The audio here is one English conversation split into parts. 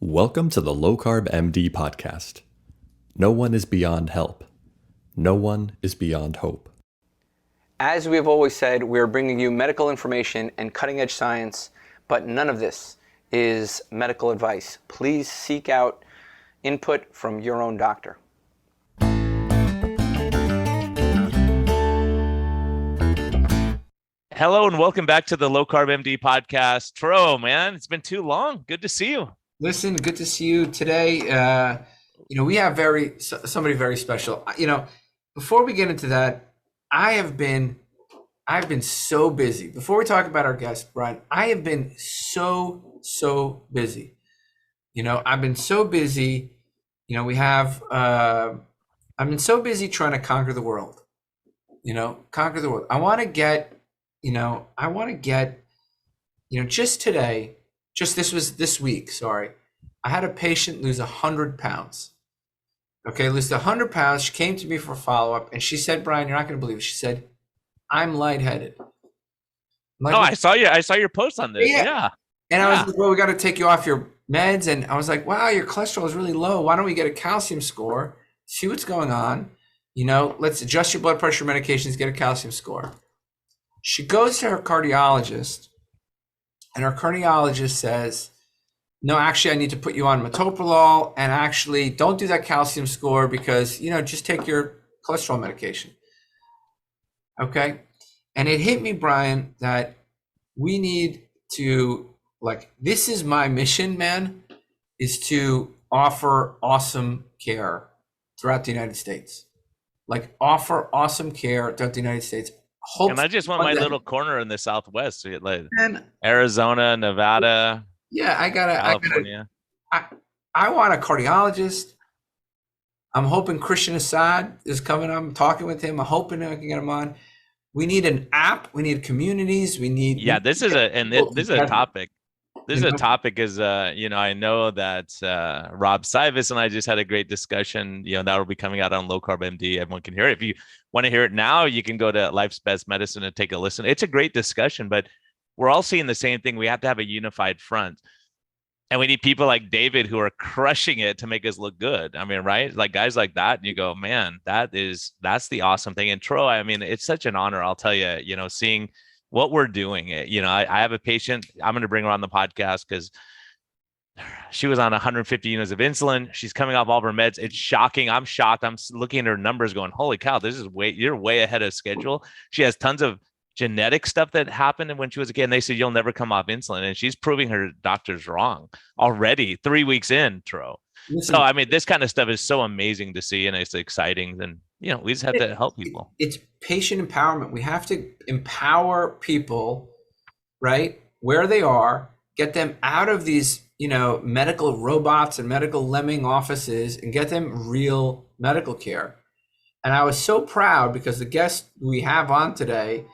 Welcome to the Low-Carb MD podcast. No one is beyond help. No one is beyond hope. As we have always said, we are bringing you medical information and cutting-edge science, but none of this is medical advice. Please seek out input from your own doctor. Hello and welcome back to the Low Carb MD podcast. Tro, man, it's been too long. Good to see you. Listen, good to see you today. We have somebody very special. Before we get into that, I've been so busy. Before we talk about our guest, Brian, I have been so busy. I've been so busy. I've been so busy trying to conquer the world. Conquer the world. I want to get, just today. This week, sorry. I had a patient lose 100 pounds. Okay, lose 100 pounds. She came to me for a follow-up, and she said, Brian, you're not going to believe it. She said, I'm lightheaded. I saw your post on this. Yeah. And I was like, well, we got to take you off your meds. And I was like, wow, your cholesterol is really low. Why don't we get a calcium score, see what's going on? Let's adjust your blood pressure medications, get a calcium score. She goes to her cardiologist. And our cardiologist says, no, actually, I need to put you on metoprolol, and actually don't do that calcium score because, just take your cholesterol medication. Okay. And it hit me, Brian, that we need to, this is my mission, man, is to offer awesome care throughout the United States. Offer awesome care throughout the United States. And I just want my little corner in the Southwest, Arizona, Nevada. Yeah, California. I want a cardiologist. I'm hoping Christian Assad is coming. I'm talking with him. I'm hoping I can get him on. We need an app. We need communities. This is a topic. This is a topic I know that Rob Sivas and I just had a great discussion, that will be coming out on Low Carb MD. Everyone can hear it. If you want to hear it now, you can go to Life's Best Medicine and take a listen. It's a great discussion, but we're all seeing the same thing. We have to have a unified front. And we need people like David who are crushing it to make us look good. I mean, right? Like guys like that, and you go, man, that's the awesome thing. And Tro, I mean, it's such an honor, I'll tell you, seeing what we're doing. I have a patient, I'm going to bring her on the podcast because she was on 150 units of insulin. She's coming off all of her meds. It's shocking. I'm shocked. I'm looking at her numbers going, holy cow, you're way ahead of schedule. She has tons of genetic stuff that happened when she was a kid. And they said, you'll never come off insulin. And she's proving her doctors wrong already 3 weeks in, Tro. So, I mean, this kind of stuff is so amazing to see, and it's exciting. And, we just have to help people. It's patient empowerment. We have to empower people, right, where they are, get them out of these, medical robots and medical lemming offices and get them real medical care. And I was so proud because the guest we have on today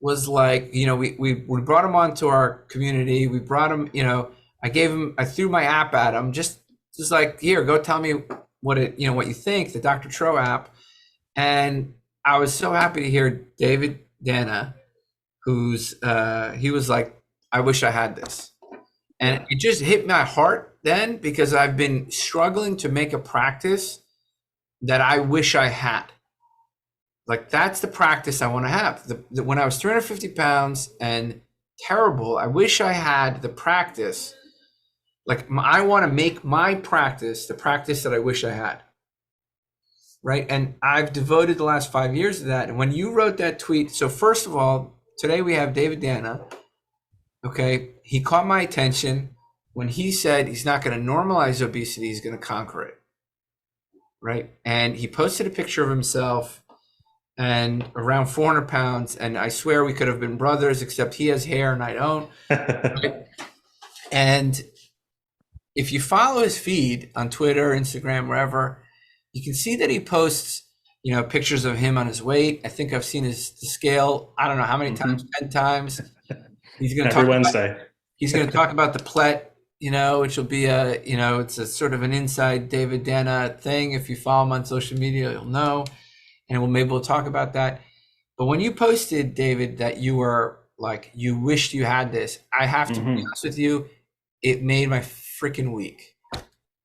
was we brought him onto our community. We brought him, I threw my app at him, just here, go tell me what you think, the Dr. Tro app. And I was so happy to hear David Danna, he was like, I wish I had this. And it just hit my heart then because I've been struggling to make a practice that I wish I had. That's the practice I want to have. When I was 350 pounds and terrible, I wish I had the practice. I want to make my practice the practice that I wish I had. Right. And I've devoted the last 5 years to that. And when you wrote that tweet, so first of all, today we have David Danna. Okay. He caught my attention when he said he's not going to normalize obesity. He's going to conquer it. Right. And he posted a picture of himself and around 400 pounds. And I swear we could have been brothers, except he has hair and I don't. Right? And if you follow his feed on Twitter, Instagram, wherever, you can see that he posts, pictures of him on his weight. I think I've seen the scale. I don't know how many times, 10 times. He's going to every Wednesday. He's going to talk about the plet, which will be it's a sort of an inside David Danna thing. If you follow him on social media, you'll know. And maybe we'll talk about that. But when you posted, David, that you were you wished you had this, I have to be honest with you, it made my freaking week.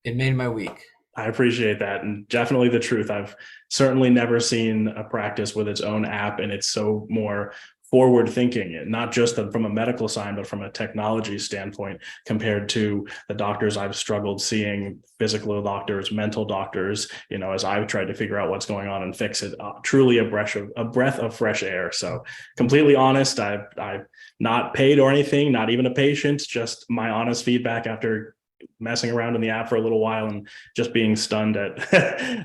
It made my week. I appreciate that. And definitely the truth. I've certainly never seen a practice with its own app, and it's so more forward thinking, not just from a medical side, but from a technology standpoint, compared to the doctors I've struggled seeing, physical doctors, mental doctors, as I've tried to figure out what's going on and fix it. Truly a breath of fresh air. So completely honest, I've not paid or anything, not even a patient, just my honest feedback after messing around in the app for a little while and just being stunned at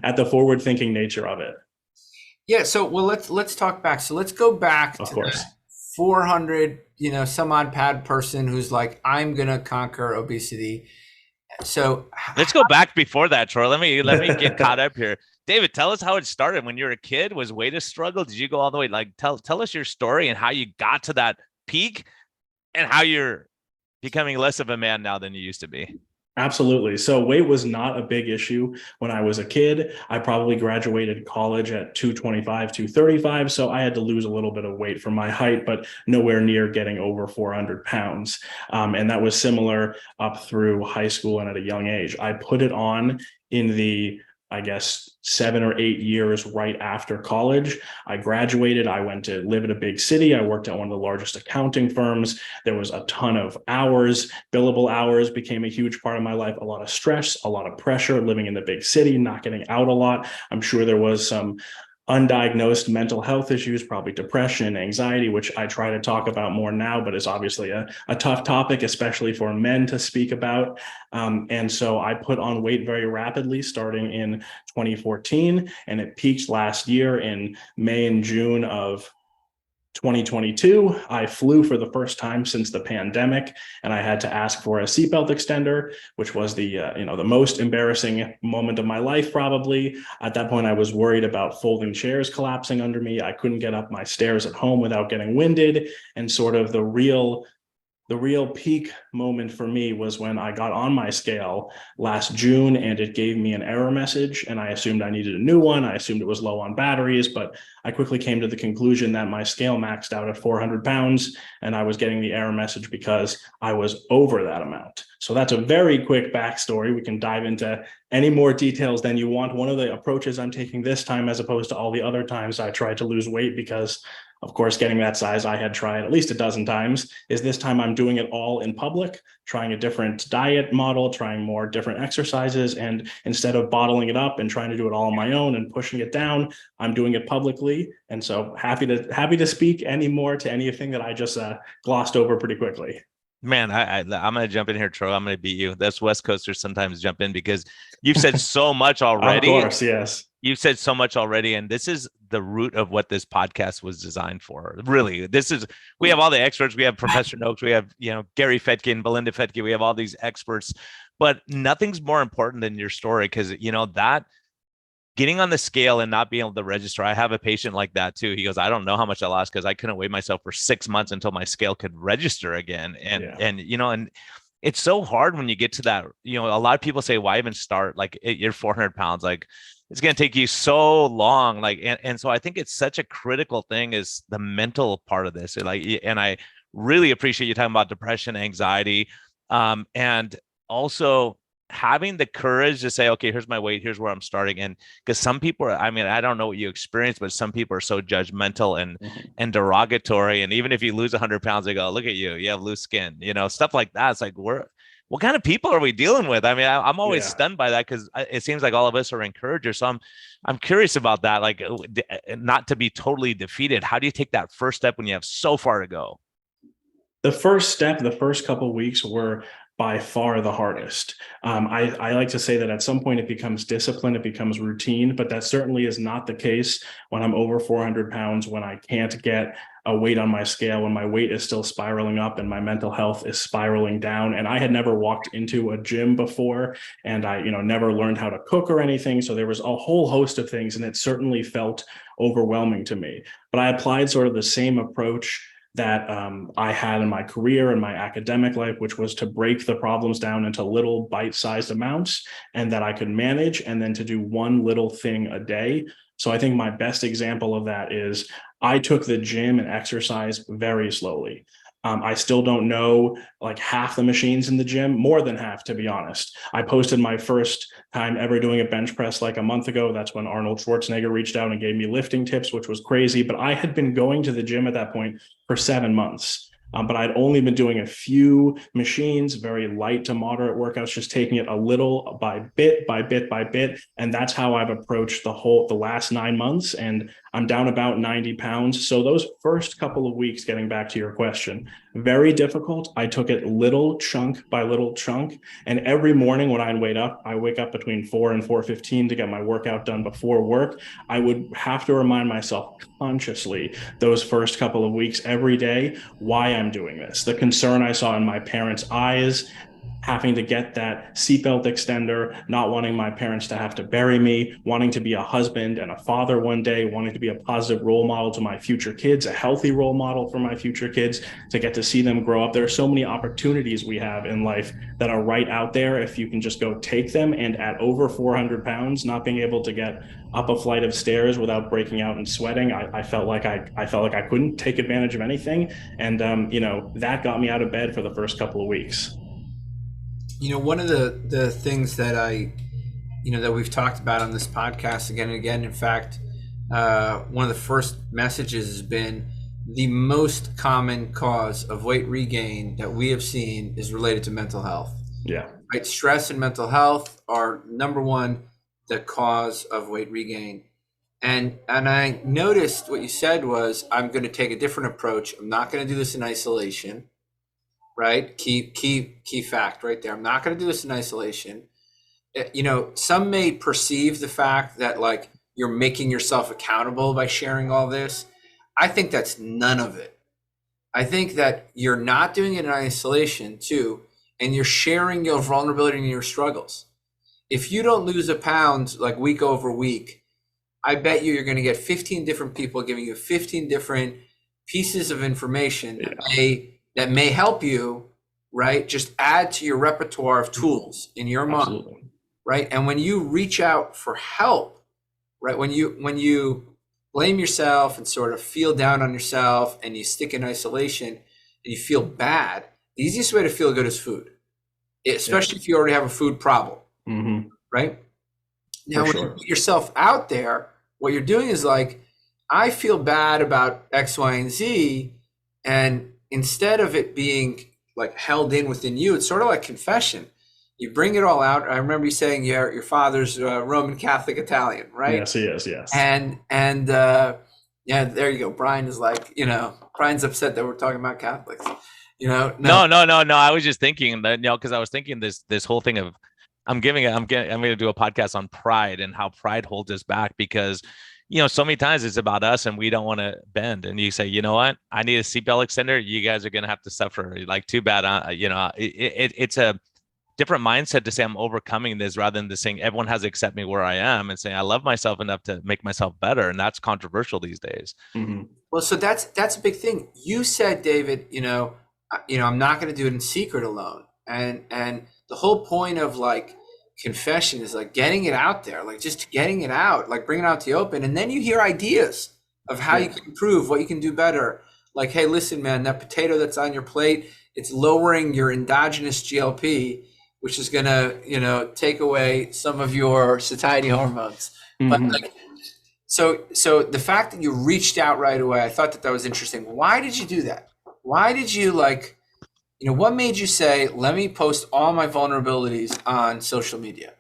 at the forward thinking nature of it. Yeah. So, well, let's talk back. So let's go back Of to course. that 400, some odd pad person who's like, I'm going to conquer obesity. So let's go back before that, Troy. Let me get caught up here. David, tell us how it started when you were a kid. Was weight a struggle? Did you go all the way? Like, tell us your story and how you got to that peak and how you're becoming less of a man now than you used to be. Absolutely. So weight was not a big issue when I was a kid. I probably graduated college at 225, 235. So I had to lose a little bit of weight for my height, but nowhere near getting over 400 pounds. And that was similar up through high school and at a young age. I put it on in the 7 or 8 years right after college. I graduated. I went to live in a big city. I worked at one of the largest accounting firms. There was a ton of hours. Billable hours became a huge part of my life. A lot of stress, a lot of pressure, living in the big city, not getting out a lot. I'm sure there was some undiagnosed mental health issues, probably depression, anxiety, which I try to talk about more now, but is obviously a tough topic, especially for men to speak about. And so I put on weight very rapidly starting in 2014, and it peaked last year in May and June of 2022. I flew for the first time since the pandemic, and I had to ask for a seatbelt extender, which was the most embarrassing moment of my life, probably. At that point, I was worried about folding chairs collapsing under me. I couldn't get up my stairs at home without getting winded. And sort of the real peak moment for me was when I got on my scale last June and it gave me an error message, and I assumed I needed a new one. I assumed it was low on batteries, but I quickly came to the conclusion that my scale maxed out at 400 pounds and I was getting the error message because I was over that amount. So that's a very quick backstory. We can dive into any more details than you want. One of the approaches I'm taking this time, as opposed to all the other times I tried to lose weight, because of course, getting that size I had tried at least a dozen times, is this time I'm doing it all in public, trying a different diet model, trying more different exercises. And instead of bottling it up and trying to do it all on my own and pushing it down, I'm doing it publicly. And so happy to speak any more to anything that I just glossed over pretty quickly. Man, I'm going to jump in here, Troy. I'm going to beat you. That's West Coasters sometimes jump in because you've said so much already. Of course, yes. You've said so much already, and this is the root of what this podcast was designed for. Really, we have all the experts. We have Professor Noakes. We have, Gary Fetkin, Belinda Fetkin. We have all these experts, but nothing's more important than your story, because, that getting on the scale and not being able to register. I have a patient like that too. He goes, I don't know how much I lost because I couldn't weigh myself for 6 months until my scale could register again. And it's so hard when you get to that. A lot of people say, why even start? Like, you're 400 pounds, like it's going to take you so long. Like, and so I think it's such a critical thing is the mental part of this. And I really appreciate you talking about depression, anxiety, and also having the courage to say, okay, here's my weight, here's where I'm starting. And because some people are, I don't know what you experience, but some people are so judgmental and derogatory. And even if you lose 100 pounds, they go, look at you, you have loose skin, stuff like that. It's like, what kind of people are we dealing with? I'm always stunned by that, because it seems like all of us are encouragers. So I'm curious about that, like not to be totally defeated. How do you take that first step when you have so far to go? The first step, the first couple of weeks were by far the hardest. I like to say that at some point it becomes discipline, it becomes routine, but that certainly is not the case when I'm over 400 pounds, when I can't get a weight on my scale, when my weight is still spiraling up and my mental health is spiraling down. And I had never walked into a gym before, and I, never learned how to cook or anything. So there was a whole host of things, and it certainly felt overwhelming to me. But I applied sort of the same approach that I had in my career and my academic life, which was to break the problems down into little bite-sized amounts and that I could manage, and then to do one little thing a day. So I think my best example of that is I took the gym and exercise very slowly. I still don't know like half the machines in the gym, more than half, to be honest. I posted my first time ever doing a bench press like a month ago. That's when Arnold Schwarzenegger reached out and gave me lifting tips, which was crazy. But I had been going to the gym at that point for 7 months. But I'd only been doing a few machines, very light to moderate workouts, just taking it a little by bit, by bit, by bit. And that's how I've approached the last 9 months. And I'm down about 90 pounds. So those first couple of weeks, getting back to your question, very difficult. I took it little chunk by little chunk. And every morning when I wake up between 4 and 4:15 to get my workout done before work. I would have to remind myself consciously those first couple of weeks every day why I'm doing this. The concern I saw in my parents' eyes, having to get that seatbelt extender, not wanting my parents to have to bury me, wanting to be a husband and a father one day, wanting to be a positive role model to my future kids, a healthy role model for my future kids, to get to see them grow up. There are so many opportunities we have in life that are right out there if you can just go take them. And at over 400 pounds, not being able to get up a flight of stairs without breaking out and sweating, I felt like I couldn't take advantage of anything. And that got me out of bed for the first couple of weeks. One of the things that that we've talked about on this podcast again and again, in fact, one of the first messages has been the most common cause of weight regain that we have seen is related to mental health. Yeah. Right. Stress and mental health are number one, the cause of weight regain. And I noticed what you said was, I'm going to take a different approach. I'm not going to do this in isolation. Right? Key fact right there. I'm not going to do this in isolation. Some may perceive the fact that like you're making yourself accountable by sharing all this. I think that's none of it. I think that you're not doing it in isolation too, and you're sharing your vulnerability and your struggles. If you don't lose a pound like week over week, I bet you're going to get 15 different people giving you 15 different pieces of information that may help you, right? Just add to your repertoire of tools in your mind. Absolutely. Right? And when you reach out for help, right? When you blame yourself and sort of feel down on yourself and you stick in isolation and you feel bad, the easiest way to feel good is food, especially if you already have a food problem, right? Now, when you put yourself out there, what you're doing is like, I feel bad about X, Y, and Z, and instead of it being like held in within you, it's sort of like confession. You bring it all out. I remember you saying your father's Roman Catholic Italian, right? Yes, he is. Yes. And there you go. Brian is like, Brian's upset that we're talking about Catholics. No. I was just thinking that, because I was thinking this whole thing of, I'm going to do a podcast on pride and how pride holds us back, because so many times it's about us and we don't want to bend. And you say, you know what? I need a seatbelt extender. You guys are going to have to suffer. Like, too bad. It's a different mindset to say I'm overcoming this rather than saying everyone has to accept me where I am and saying I love myself enough to make myself better. And that's controversial these days. Mm-hmm. Well, so that's a big thing. You said, David, I'm not going to do it in secret alone. And the whole point of like confession is like getting it out there, like just getting it out, like bringing it out to the open. And then you hear ideas of how you can improve, what you can do better. Like, hey, listen, man, that potato that's on your plate, it's lowering your endogenous GLP, which is going to, take away some of your satiety hormones. But like, so the fact that you reached out right away, I thought that was interesting. Why did you do that? Why did you what made you say, let me post all my vulnerabilities on social media?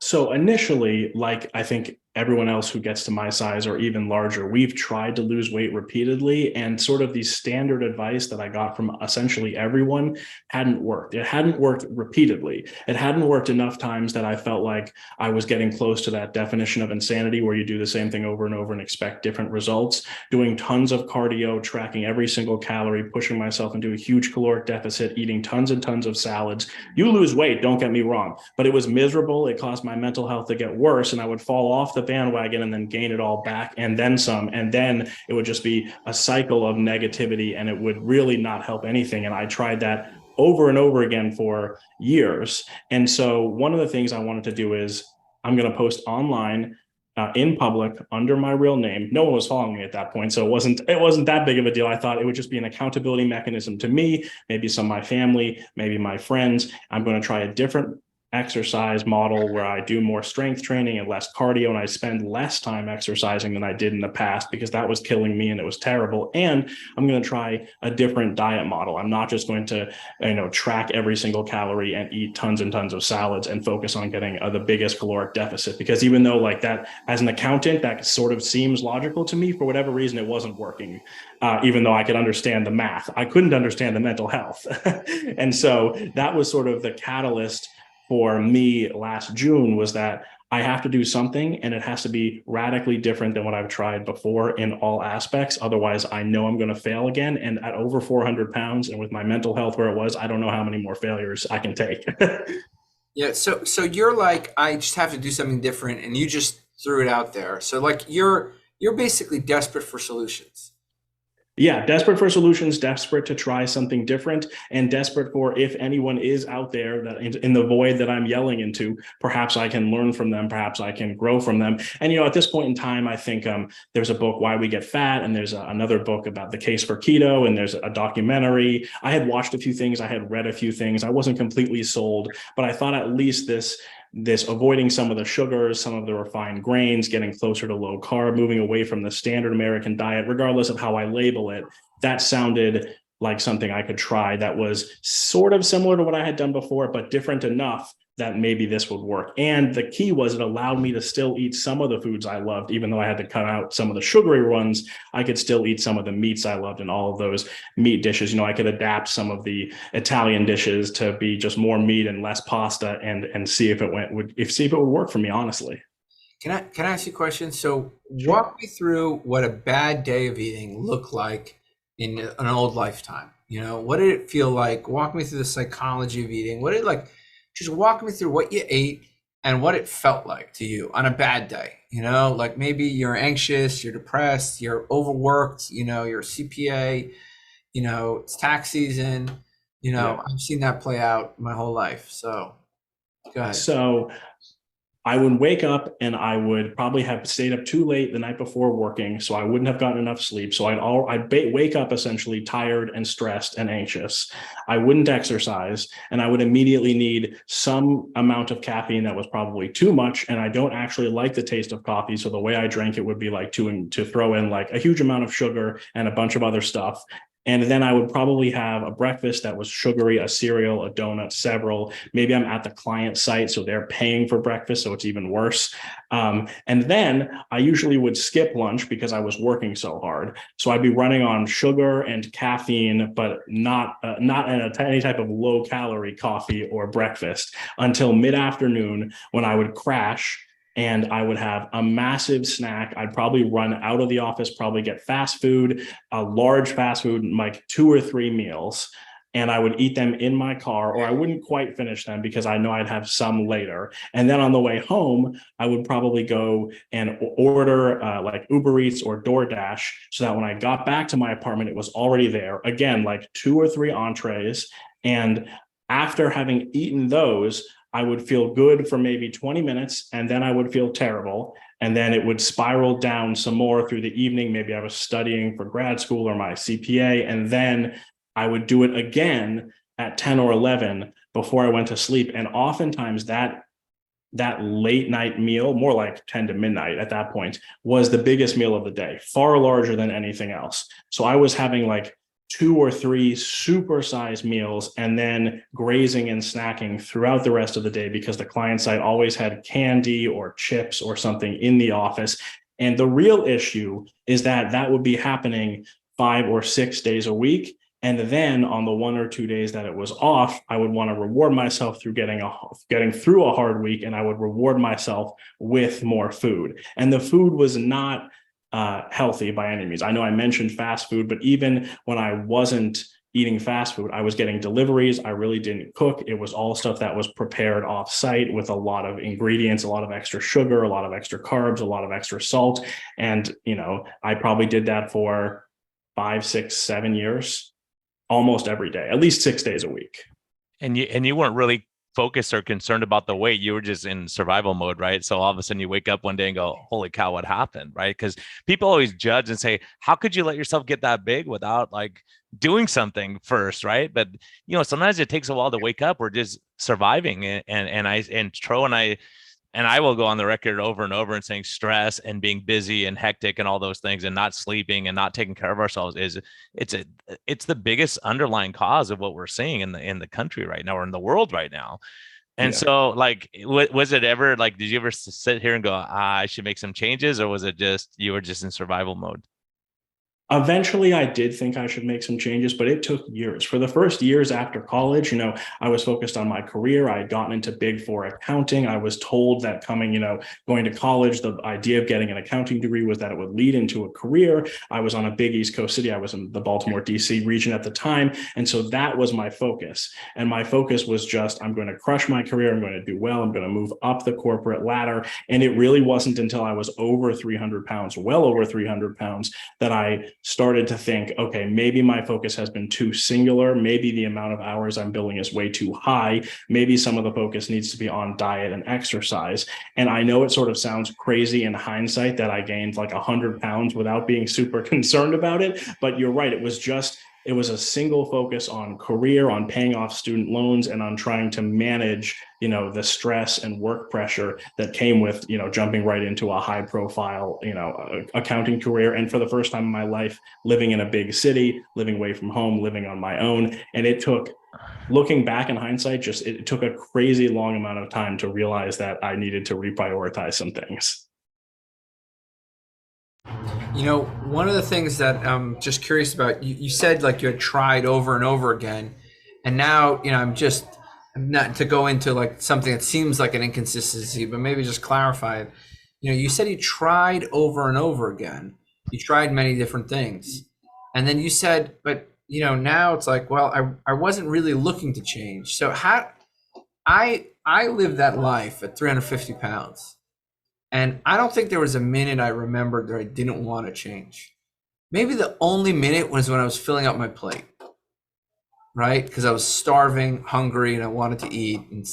So initially, like I think everyone else who gets to my size or even larger, we've tried to lose weight repeatedly, and sort of the standard advice that I got from essentially everyone hadn't worked. It hadn't worked repeatedly. It hadn't worked enough times that I felt like I was getting close to that definition of insanity where you do the same thing over and over and expect different results, doing tons of cardio, tracking every single calorie, pushing myself into a huge caloric deficit, eating tons and tons of salads. You lose weight, don't get me wrong, but it was miserable. It caused my mental health to get worse, and I would fall off the bandwagon and then gain it all back and then some, and then it would just be a cycle of negativity, and it would really not help anything. And I tried that over and over again for years. And so one of the things I wanted to do is I'm going to post online in public under my real name. No one was following me at that point, so it wasn't that big of a deal. I thought it would just be an accountability mechanism to me, maybe some of my family, maybe my friends. I'm going to try a different exercise model where I do more strength training and less cardio, and I spend less time exercising than I did in the past because that was killing me and it was terrible. And I'm going to try a different diet model. I'm not just going to, track every single calorie and eat tons and tons of salads and focus on getting the biggest caloric deficit, because even though like that, as an accountant, that sort of seems logical to me, for whatever reason, it wasn't working. Even though I could understand the math, I couldn't understand the mental health. And so that was sort of the catalyst for me last June, was that I have to do something, and it has to be radically different than what I've tried before in all aspects. Otherwise, I know I'm going to fail again. And at over 400 pounds and with my mental health where it was, I don't know how many more failures I can take. Yeah. So you're like, I just have to do something different, and you just threw it out there. So like you're basically desperate for solutions. Yeah, desperate for solutions, desperate to try something different, and desperate for, if anyone is out there that in the void that I'm yelling into, perhaps I can learn from them, perhaps I can grow from them. And, at this point in time, I think there's a book, Why We Get Fat, and there's another book about the case for keto, and there's a documentary. I had watched a few things, I had read a few things. I wasn't completely sold, but I thought at least this avoiding some of the sugars, some of the refined grains, getting closer to low carb, moving away from the standard American diet, regardless of how I label it, that sounded like something I could try that was sort of similar to what I had done before, but different enough that maybe this would work. And the key was it allowed me to still eat some of the foods I loved, even though I had to cut out some of the sugary ones. I could still eat some of the meats I loved and all of those meat dishes. I could adapt some of the Italian dishes to be just more meat and less pasta, and see if it would work for me, honestly. Can I ask you a question? So walk me through what a bad day of eating looked like in an old lifetime. What did it feel like? Walk me through the psychology of eating. What did it like? Just walk me through what you ate and what it felt like to you on a bad day. Like maybe you're anxious, you're depressed, you're overworked, you're a CPA, it's tax season, Yeah. I've seen that play out my whole life. So go ahead. So I would wake up and I would probably have stayed up too late the night before working, so I wouldn't have gotten enough sleep. So I'd wake up essentially tired and stressed and anxious. I wouldn't exercise, and I would immediately need some amount of caffeine that was probably too much. And I don't actually like the taste of coffee, so the way I drank it would be like to throw in like a huge amount of sugar and a bunch of other stuff. And then I would probably have a breakfast that was sugary, a cereal, a donut, several. Maybe I'm at the client site, so they're paying for breakfast, so it's even worse. And then I usually would skip lunch because I was working so hard. So I'd be running on sugar and caffeine, but not any type of low-calorie coffee or breakfast until mid-afternoon, when I would crash. And I would have a massive snack. I'd probably run out of the office, probably get fast food, a large fast food, like 2 or 3 meals. And I would eat them in my car, or I wouldn't quite finish them because I know I'd have some later. And then on the way home, I would probably go and order like Uber Eats or DoorDash, so that when I got back to my apartment, it was already there. Again, like 2 or 3 entrees. And after having eaten those, I would feel good for maybe 20 minutes, and then I would feel terrible. And then it would spiral down some more through the evening. Maybe I was studying for grad school or my CPA. And then I would do it again at 10 or 11 before I went to sleep. And oftentimes that late night meal, more like 10 to midnight at that point, was the biggest meal of the day, far larger than anything else. So I was having like 2 or 3 supersized meals and then grazing and snacking throughout the rest of the day, because the client site always had candy or chips or something in the office. And the real issue is that would be happening 5 or 6 days a week. And then on the 1 or 2 days that it was off, I would want to reward myself through getting through a hard week, and I would reward myself with more food. And the food was not healthy by any means. I know I mentioned fast food, but even when I wasn't eating fast food, I was getting deliveries. I really didn't cook. It was all stuff that was prepared off site with a lot of ingredients, a lot of extra sugar, a lot of extra carbs, a lot of extra salt. And, I probably did that for 5, 6, 7 years, almost every day, at least 6 days a week. And you weren't really focused or concerned about the weight. You were just in survival mode, right? So all of a sudden you wake up one day and go, holy cow, what happened? Right? Because people always judge and say, how could you let yourself get that big without like doing something first, right? But sometimes it takes a while to wake up. We're just surviving. Tro and I will go on the record over and over and saying stress and being busy and hectic and all those things and not sleeping and not taking care of ourselves it's the biggest underlying cause of what we're seeing in the country right now, or in the world right now. And so like, was it ever like, did you ever sit here and go, I should make some changes, or was it just, you were just in survival mode? Eventually, I did think I should make some changes, but it took years. For the first years after college, I was focused on my career. I had gotten into Big Four accounting. I was told that going to college, the idea of getting an accounting degree was that it would lead into a career. I was on a big East Coast city. I was in the Baltimore, DC region at the time. And so that was my focus. And my focus was just, I'm going to crush my career. I'm going to do well. I'm going to move up the corporate ladder. And it really wasn't until I was over 300 pounds, well over 300 pounds, that I started to think, okay, maybe my focus has been too singular. Maybe the amount of hours I'm billing is way too high. Maybe some of the focus needs to be on diet and exercise. And I know it sort of sounds crazy in hindsight that I gained like 100 pounds without being super concerned about it. But you're right. It was a single focus on career, on paying off student loans, and on trying to manage, the stress and work pressure that came with, jumping right into a high profile, accounting career. And for the first time in my life, living in a big city, living away from home, living on my own. And it took, looking back in hindsight, it took a crazy long amount of time to realize that I needed to reprioritize some things. One of the things that I'm just curious about, you said like you had tried over and over again, and now, I'm not to go into like something that seems like an inconsistency, but maybe just clarify it. You said you tried over and over again. You tried many different things. And then you said, but, now it's like, well, I wasn't really looking to change. So I lived that life at 350 pounds. And I don't think there was a minute I remembered that I didn't want to change. Maybe the only minute was when I was filling up my plate, right? Because I was starving, hungry, and I wanted to eat, and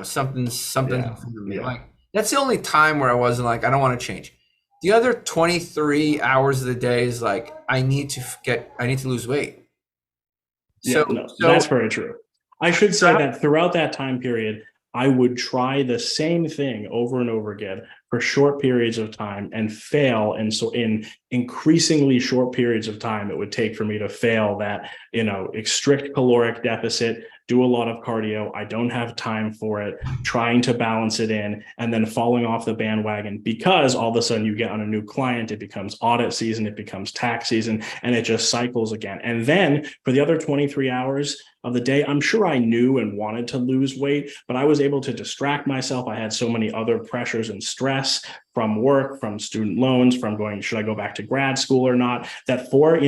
something. Yeah. Like that's the only time where I wasn't like, I don't want to change. The other 23 hours of the day is like, I need to lose weight. So that's very true. I should say that throughout that time period, I would try the same thing over and over again for short periods of time and fail. And so in increasingly short periods of time, it would take for me to fail that, strict caloric deficit, do a lot of cardio. I don't have time for it, trying to balance it in, and then falling off the bandwagon because all of a sudden you get on a new client, it becomes audit season, it becomes tax season, and it just cycles again. And then for the other 23 hours of the day, I'm sure I knew and wanted to lose weight, but I was able to distract myself. I had so many other pressures and stress from work, from student loans, from going, should I go back to grad school or not? That for,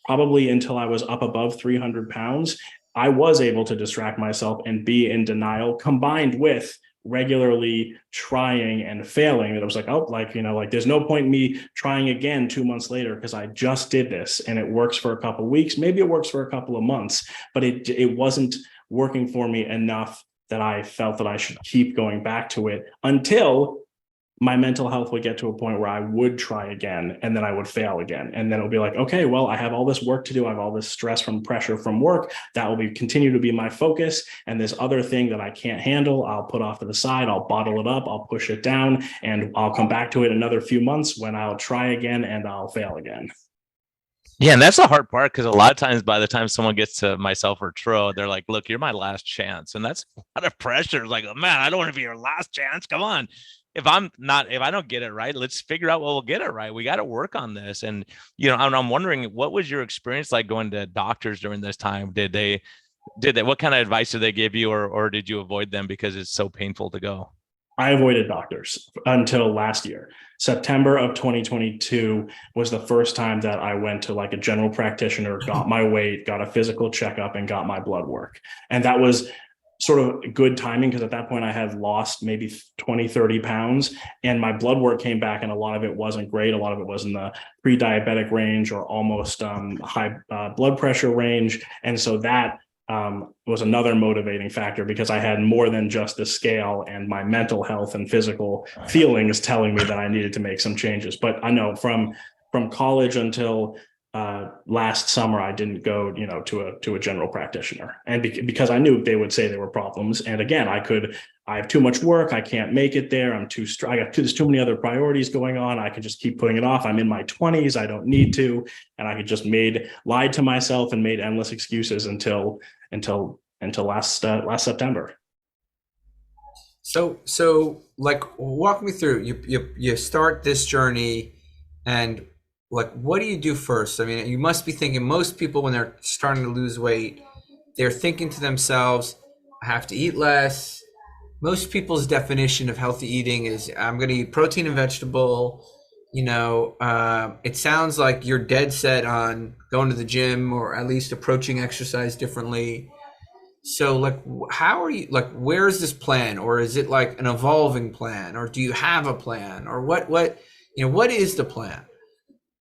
probably until I was up above 300 pounds, I was able to distract myself and be in denial, combined with regularly trying and failing. That it was like, there's no point in me trying again 2 months later because I just did this and it works for a couple of weeks. Maybe it works for a couple of months, but it wasn't working for me enough that I felt that I should keep going back to it until my mental health would get to a point where I would try again, and then I would fail again. And then it'll be like, okay, well, I have all this work to do. I have all this stress from pressure from work. That will continue to be my focus. And this other thing that I can't handle, I'll put off to the side. I'll bottle it up. I'll push it down, and I'll come back to it another few months when I'll try again and I'll fail again. Yeah, and that's the hard part, because a lot of times by the time someone gets to myself or Tro, they're like, look, you're my last chance. And that's a lot of pressure. Like, oh, man, I don't want to be your last chance. Come on. If I don't get it right, let's figure out what we'll get it right. We got to work on this. And, I'm wondering, what was your experience like going to doctors during this time? Did they, what kind of advice did they give you, or did you avoid them because it's so painful to go? I avoided doctors until last year. September of 2022 was the first time that I went to like a general practitioner, got my weight, got a physical checkup, and got my blood work. And that was sort of good timing because at that point I had lost maybe 20, 30 pounds, and my blood work came back, and a lot of it wasn't great. A lot of it was in the pre-diabetic range or almost high blood pressure range. And so that was another motivating factor, because I had more than just the scale and my mental health and physical feelings telling me that I needed to make some changes. But I know from college until last summer, I didn't go, to a general practitioner, and because I knew they would say there were problems. And again, I have too much work. I can't make it there. There's too many other priorities going on. I can just keep putting it off. I'm in my 20s. I don't need to. And I just lied to myself and made endless excuses until last September. So like, walk me through. You start this journey, and like, what do you do first? I mean, you must be thinking, most people when they're starting to lose weight, they're thinking to themselves, I have to eat less. Most people's definition of healthy eating is, I'm going to eat protein and vegetable. It sounds like you're dead set on going to the gym, or at least approaching exercise differently. So like, how are you, like, where is this plan? Or is it like an evolving plan? Or do you have a plan? Or what is the plan?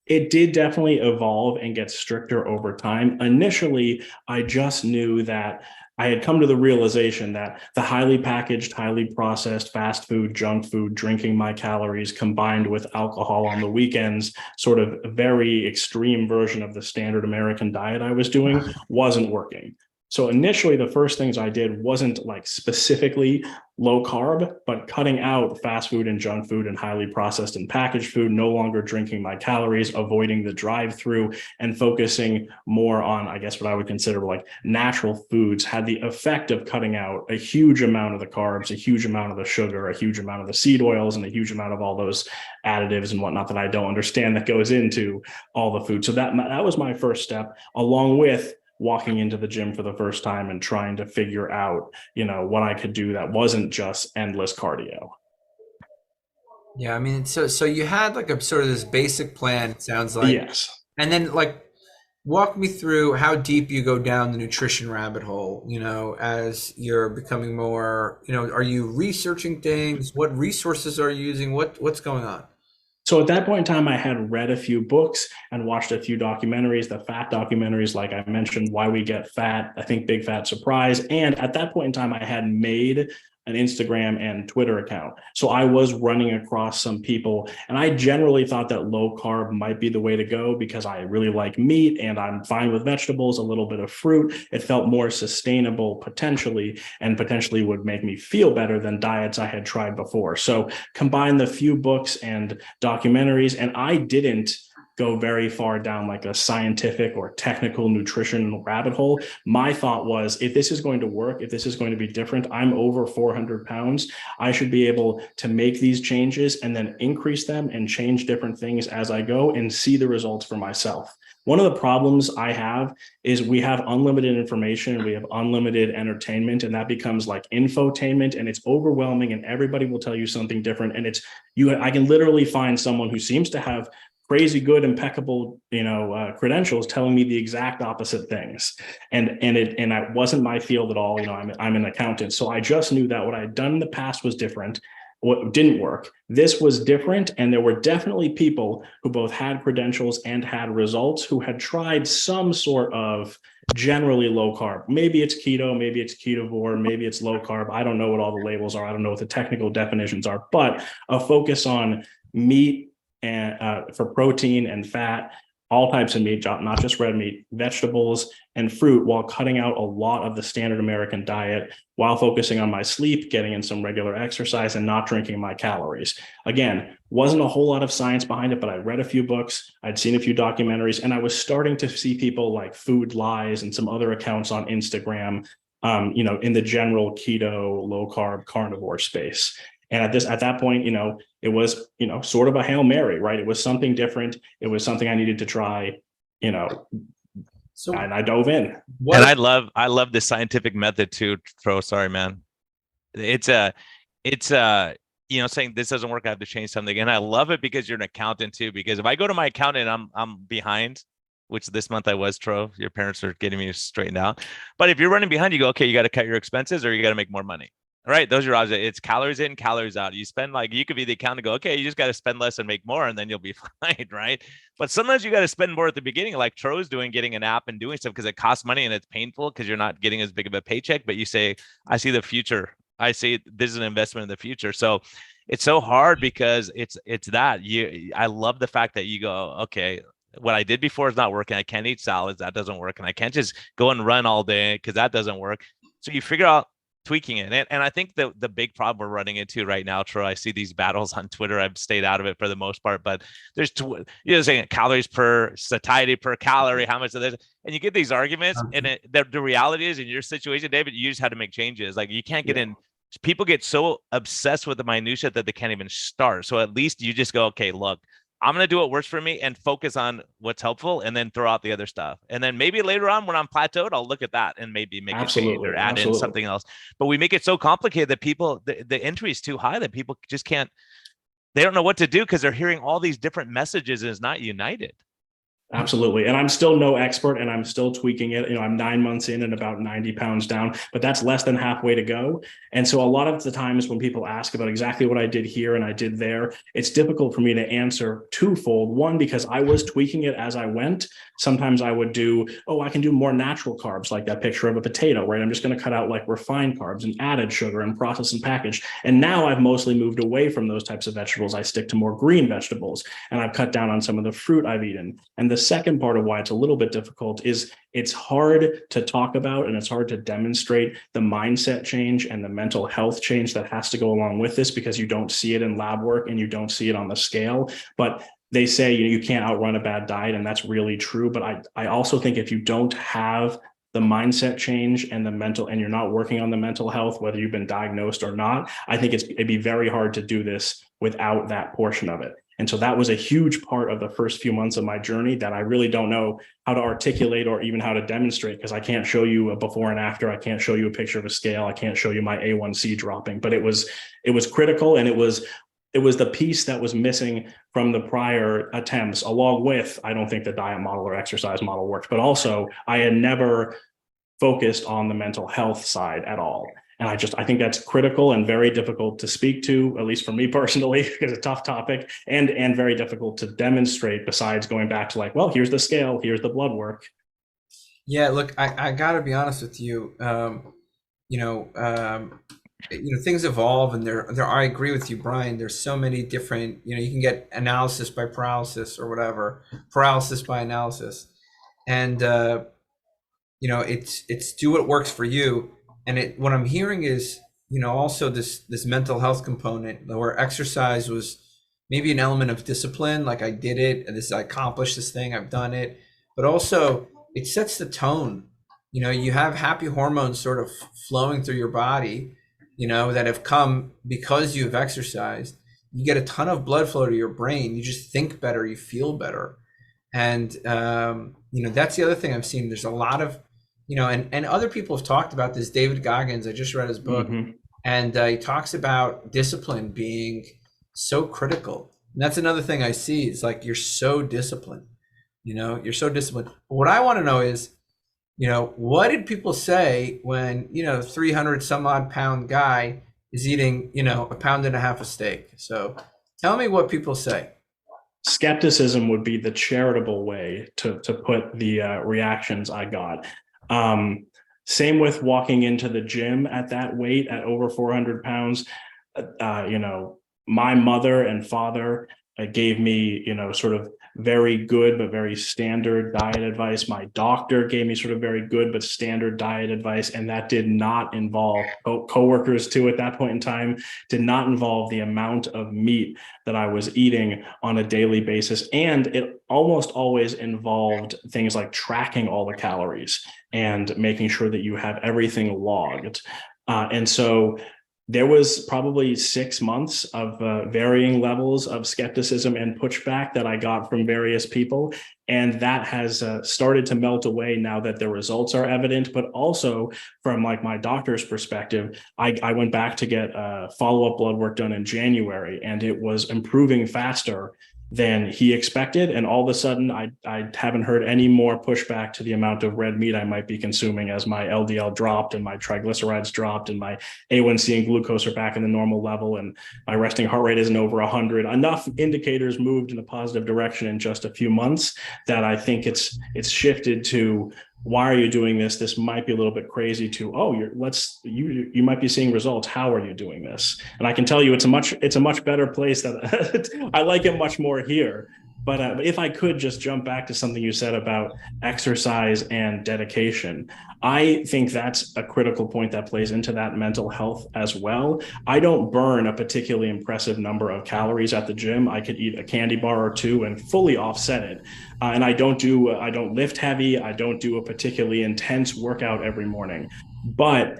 It did definitely evolve and get stricter over time. Initially, I just knew that I had come to the realization that the highly packaged, highly processed fast food, junk food, drinking my calories combined with alcohol on the weekends, sort of a very extreme version of the standard American diet I was doing, wasn't working. So initially, the first things I did wasn't like specifically low carb, but cutting out fast food and junk food and highly processed and packaged food, no longer drinking my calories, avoiding the drive-through, and focusing more on, I guess, what I would consider like natural foods, had the effect of cutting out a huge amount of the carbs, a huge amount of the sugar, a huge amount of the seed oils, and a huge amount of all those additives and whatnot that I don't understand that goes into all the food. So that was my first step, along with walking into the gym for the first time and trying to figure out, what I could do that wasn't just endless cardio. Yeah, I mean, so you had like a sort of this basic plan, it sounds like. Yes. And then like, walk me through how deep you go down the nutrition rabbit hole, as you're becoming more, are you researching things? What resources are you using? What's going on? So at that point in time, I had read a few books and watched a few documentaries, the fat documentaries, like I mentioned, Why We Get Fat, I think Big Fat Surprise. And at that point in time, I had made an Instagram and Twitter account. So I was running across some people, and I generally thought that low carb might be the way to go because I really like meat and I'm fine with vegetables, a little bit of fruit. It felt more sustainable potentially, and potentially would make me feel better than diets I had tried before. So combine the few books and documentaries, and I didn't go very far down like a scientific or technical nutrition rabbit hole. My thought was, if this is going to work, if this is going to be different, I'm over 400 pounds. I should be able to make these changes and then increase them and change different things as I go and see the results for myself. One of the problems I have is we have unlimited information, we have unlimited entertainment, and that becomes like infotainment, and it's overwhelming, and everybody will tell you something different. And I can literally find someone who seems to have crazy good, impeccable, credentials telling me the exact opposite things. And it wasn't my field at all. I'm an accountant. So I just knew that what I had done in the past was different. What didn't work. This was different. And there were definitely people who both had credentials and had results who had tried some sort of generally low carb. Maybe it's keto, maybe it's ketovore, maybe it's low carb. I don't know what all the labels are. I don't know what the technical definitions are, but a focus on meat and for protein and fat, all types of meat, not just red meat, vegetables and fruit, while cutting out a lot of the standard American diet, while focusing on my sleep, getting in some regular exercise, and not drinking my calories. Again, wasn't a whole lot of science behind it, but I read a few books, I'd seen a few documentaries, and I was starting to see people like Food Lies and some other accounts on Instagram, in the general keto, low carb, carnivore space. And at that point, it was, sort of a Hail Mary, right? It was something different. It was something I needed to try, So, and I dove in. And I love the scientific method too, Tro. Sorry, man. It's saying this doesn't work, I have to change something. And I love it because you're an accountant too, because if I go to my accountant, I'm behind, which this month I was, Tro. Your parents are getting me straightened out. But if you're running behind, you go, okay, you got to cut your expenses or you got to make more money. Right. Those are odds. It's calories in, calories out. You spend like, you could be the accountant and go, okay, you just got to spend less and make more, and then you'll be fine. Right. But sometimes you got to spend more at the beginning, like Tro's doing, getting an app and doing stuff because it costs money and it's painful because you're not getting as big of a paycheck. But you say, I see the future. I see this is an investment in the future. So it's so hard because it's that I love the fact that you go, okay, what I did before is not working. I can't eat salads. That doesn't work. And I can't just go and run all day because that doesn't work. So you figure out tweaking it. And I think the big problem we're running into right now, Troy, I see these battles on Twitter. I've stayed out of it for the most part, but there's, saying calories per satiety per calorie, how much of this, and you get these arguments. And the reality is, in your situation, David, you just had to make changes. Like, you can't get in. People get so obsessed with the minutia that they can't even start. So at least you just go, okay, look, I'm going to do what works for me and focus on what's helpful, and then throw out the other stuff. And then maybe later on when I'm plateaued, I'll look at that and maybe make a change or add in something else. But we make it so complicated that people, the entry is too high that people just can't, they don't know what to do because they're hearing all these different messages and it's not united. Absolutely. And I'm still no expert and I'm still tweaking it. I'm 9 months in and about 90 pounds down, but that's less than halfway to go. And so a lot of the times when people ask about exactly what I did here and I did there, it's difficult for me to answer twofold. One, because I was tweaking it as I went. Sometimes I would do, I can do more natural carbs, like that picture of a potato, right? I'm just going to cut out like refined carbs and added sugar and processed and packaged. And now I've mostly moved away from those types of vegetables. I stick to more green vegetables, and I've cut down on some of the fruit I've eaten. And the second part of why it's a little bit difficult is it's hard to talk about and it's hard to demonstrate the mindset change and the mental health change that has to go along with this, because you don't see it in lab work and you don't see it on the scale. But they say you can't outrun a bad diet, and that's really true. But I also think if you don't have the mindset change and the mental, and you're not working on the mental health, whether you've been diagnosed or not, I think it'd be very hard to do this without that portion of it. And so that was a huge part of the first few months of my journey that I really don't know how to articulate or even how to demonstrate, because I can't show you a before and after. I can't show you a picture of a scale. I can't show you my A1C dropping, but it was critical. And it was the piece that was missing from the prior attempts, along with, I don't think the diet model or exercise model worked, but also I had never focused on the mental health side at all. And I think that's critical and very difficult to speak to, at least for me personally, because it's a tough topic and very difficult to demonstrate, besides going back to like, well, here's the scale, here's the blood work. Yeah, look, I got to be honest with you. Things evolve, and there. I agree with you, Brian. There's so many different. You can get analysis by paralysis or whatever, paralysis by analysis, and it's do what works for you. And what I'm hearing is, also this mental health component where exercise was maybe an element of discipline, like I did it, and I accomplished this thing, I've done it, but also it sets the tone. You have happy hormones sort of flowing through your body, that have come because you've exercised. You get a ton of blood flow to your brain. You just think better, you feel better. And, that's the other thing I've seen. There's a lot of, and other people have talked about this. David Goggins, I just read his book, and he talks about discipline being so critical. And that's another thing I see. It's like, you're so disciplined, you're so disciplined. But what I want to know is, what did people say when, 300 some odd pound guy is eating, 1.5 pounds of steak? So tell me what people say. Skepticism would be the charitable way to put the reactions I got. Same with walking into the gym at that weight, at over 400 pounds. My mother and father gave me, sort of very good but very standard diet advice. My doctor gave me sort of very good but standard diet advice, and that did not involve coworkers too at that point in time, did not involve the amount of meat that I was eating on a daily basis. And it almost always involved things like tracking all the calories and making sure that you have everything logged. And so there was probably 6 months of varying levels of skepticism and pushback that I got from various people. And that has started to melt away now that the results are evident. But also from like my doctor's perspective, I went back to get follow-up blood work done in January, and it was improving faster than he expected. And all of a sudden, I haven't heard any more pushback to the amount of red meat I might be consuming as my LDL dropped and my triglycerides dropped and my A1C and glucose are back in the normal level and my resting heart rate isn't over 100. Enough indicators moved in a positive direction in just a few months that I think it's shifted to, why are you doing this? This might be a little bit crazy, to, oh, you might be seeing results. How are you doing this? And I can tell you it's a much better place. That I like it much more here. But if I could just jump back to something you said about exercise and dedication, I think that's a critical point that plays into that mental health as well. I don't burn a particularly impressive number of calories at the gym. I could eat a candy bar or two and fully offset it. And I don't lift heavy. I don't do a particularly intense workout every morning, but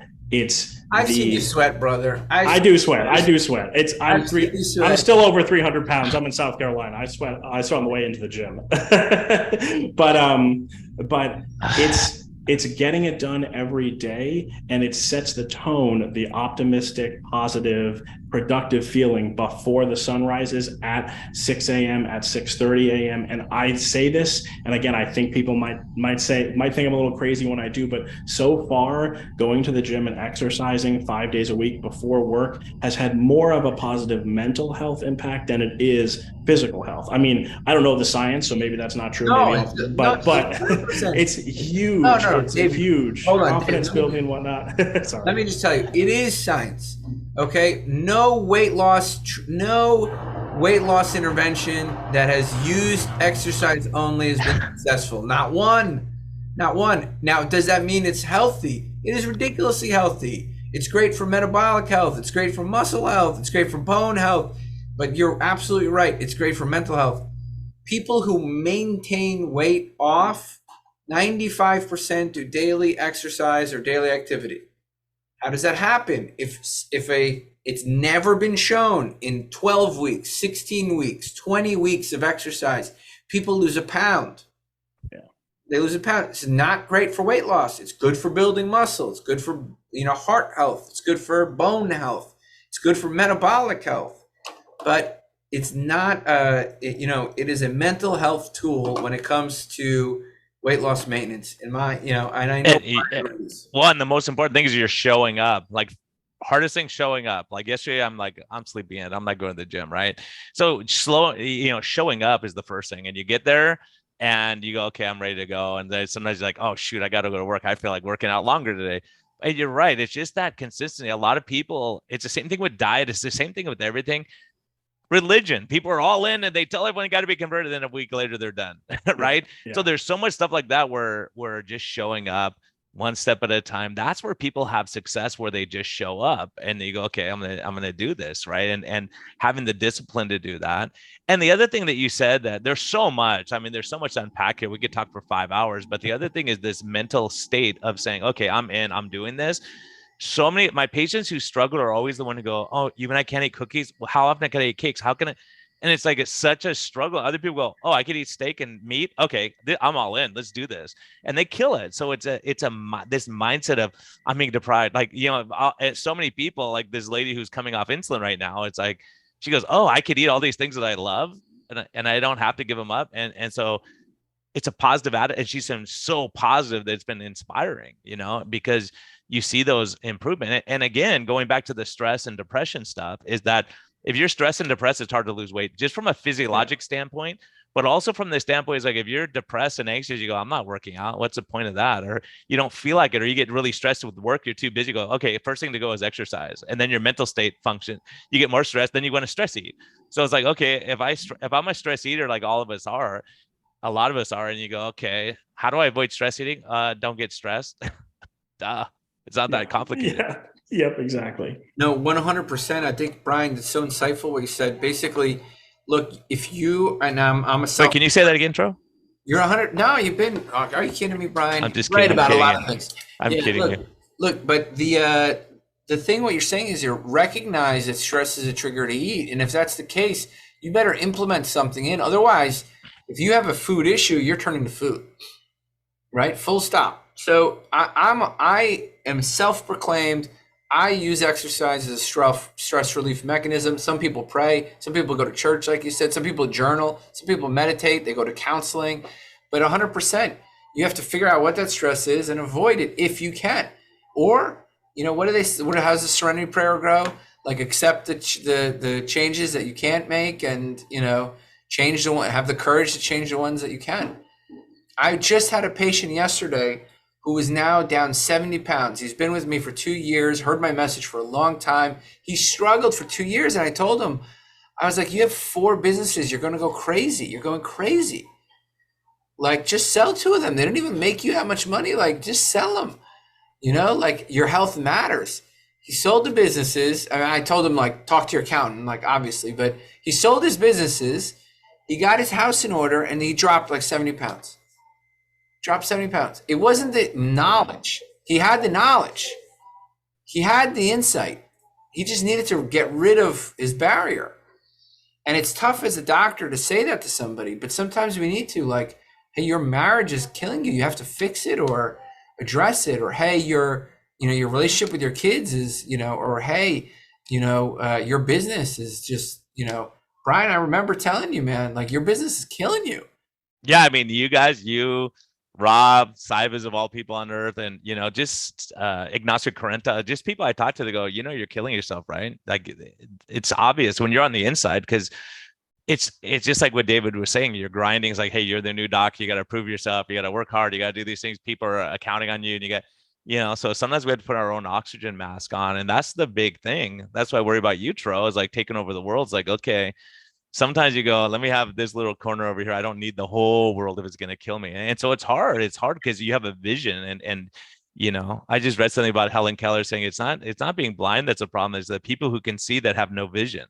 I've seen you sweat, brother. I do sweat. I'm still over 300 pounds. I'm in South Carolina. I sweat on the way into the gym. but it's getting it done every day, and it sets the tone, the optimistic, positive, productive feeling before the sun rises at 6 a.m., at 6:30 a.m. And I say this, and again, I think people might think I'm a little crazy when I do, but so far, going to the gym and exercising 5 days a week before work has had more of a positive mental health impact than it is physical health. I mean, I don't know the science, so maybe that's not true. But it's huge. No, it's David, huge. Confidence building and whatnot. Sorry. Let me just tell you, it is science. Okay, no weight loss intervention that has used exercise only has been successful. Not one. Now, does that mean it's healthy? It is ridiculously healthy. It's great for metabolic health. It's great for muscle health. It's great for bone health. But you're absolutely right. It's great for mental health. People who maintain weight off, 95% do daily exercise or daily activity. How does that happen? It's never been shown in 12 weeks, 16 weeks, 20 weeks of exercise, people lose a pound. Yeah. They lose a pound. It's not great for weight loss. It's good for building muscle. It's good for, heart health. It's good for bone health. It's good for metabolic health. But it's not, it is a mental health tool when it comes to weight loss maintenance. And I know. One, the most important thing is you're showing up. Like, hardest thing, showing up. Like yesterday, I'm sleeping in. I'm not going to the gym, right? So showing up is the first thing. And you get there and you go, okay, I'm ready to go. And then sometimes you're like, oh shoot, I got to go to work. I feel like working out longer today. And you're right. It's just that consistency. A lot of people, it's the same thing with diet. It's the same thing with everything. Religion, people are all in and they tell everyone you got to be converted, then a week later they're done. Right? Yeah. So there's so much stuff like that where we're just showing up one step at a time. That's where people have success, where they just show up and you go, okay, I'm gonna do this, right? And having the discipline to do that. And the other thing that you said, that there's so much to unpack here. We could talk for 5 hours, but the other thing is this mental state of saying, okay, I'm doing this. So many my patients who struggle are always the one who go, oh, even I can't eat cookies. Well, how often can I eat cakes? How can I? And it's like, it's such a struggle. Other people go, oh, I could eat steak and meat. Okay, I'm all in. Let's do this. And they kill it. So it's this mindset of, I'm being deprived. Like, so many people, like this lady who's coming off insulin right now, it's like, she goes, oh, I could eat all these things that I love and I don't have to give them up. And so it's a positive attitude. And she's been so positive that it's been inspiring, because you see those improvement. And again, going back to the stress and depression stuff, is that if you're stressed and depressed, it's hard to lose weight, just from a physiologic standpoint, but also from the standpoint is like, if you're depressed and anxious, you go, I'm not working out. What's the point of that? Or you don't feel like it, or you get really stressed with work. You're too busy. You go, okay, first thing to go is exercise. And then your mental state function, you get more stressed. Then you want to stress eat. So it's like, okay, if I'm a stress eater, like all of us are, a lot of us are, and you go, okay, how do I avoid stress eating? Don't get stressed. Duh. It's not that complicated. Yeah. Yep, exactly. No, 100%. I think, Brian, it's so insightful what you said. Basically, look, if you, and I'm a Wait, can you say that again, Tro? You're 100. No, you've been, are you kidding me, Brian? I'm just right kidding. about a lot of things. I'm kidding you. Look, but the thing, what you're saying is you recognize that stress is a trigger to eat. And if that's the case, you better implement something in. Otherwise, if you have a food issue, you're turning to food, right? Full stop. So I am self-proclaimed. I use exercise as a stress relief mechanism. Some people pray. Some people go to church, like you said. Some people journal. Some people meditate. They go to counseling. But 100%, you have to figure out what that stress is and avoid it if you can. Or, how's the serenity prayer go? Like, accept the changes that you can't make, and have the courage to change the ones that you can. I just had a patient yesterday who is now down 70 pounds. He's been with me for 2 years, heard my message for a long time. He struggled for 2 years, and I told him, I was like, you have 4 businesses. You're going to go crazy. You're going crazy. Like, just sell 2 of them. They don't even make you that much money. Like, just sell them. Like, your health matters. He sold the businesses. I mean, I told him, like, talk to your accountant, like, obviously. But he sold his businesses. He got his house in order, and he dropped like 70 pounds. Dropped 70 pounds. It wasn't the knowledge. He had the knowledge. He had the insight. He just needed to get rid of his barrier. And it's tough as a doctor to say that to somebody, but sometimes we need to, like, hey, your marriage is killing you. You have to fix it or address it. Or, hey, your relationship with your kids is, or, hey, your business is just, Brian, I remember telling you, man, like, your business is killing you. Yeah. I mean, you guys, Rob, Cybers of all people on earth, and just Ignacio Correnta, just people I talk to, they go, you're killing yourself, right? Like, it's obvious when you're on the inside, because it's just like what David was saying. You're grinding. It's like, hey, you're the new doc. You got to prove yourself. You got to work hard. You got to do these things. People are counting on you, and you got, so sometimes we have to put our own oxygen mask on, and that's the big thing. That's why I worry about you, Tro, is like taking over the world. It's like, okay, sometimes you go, let me have this little corner over here. I don't need the whole world if it's going to kill me. And so it's hard. It's hard because you have a vision. And I just read something about Helen Keller saying it's not being blind that's a problem. It's the people who can see that have no vision.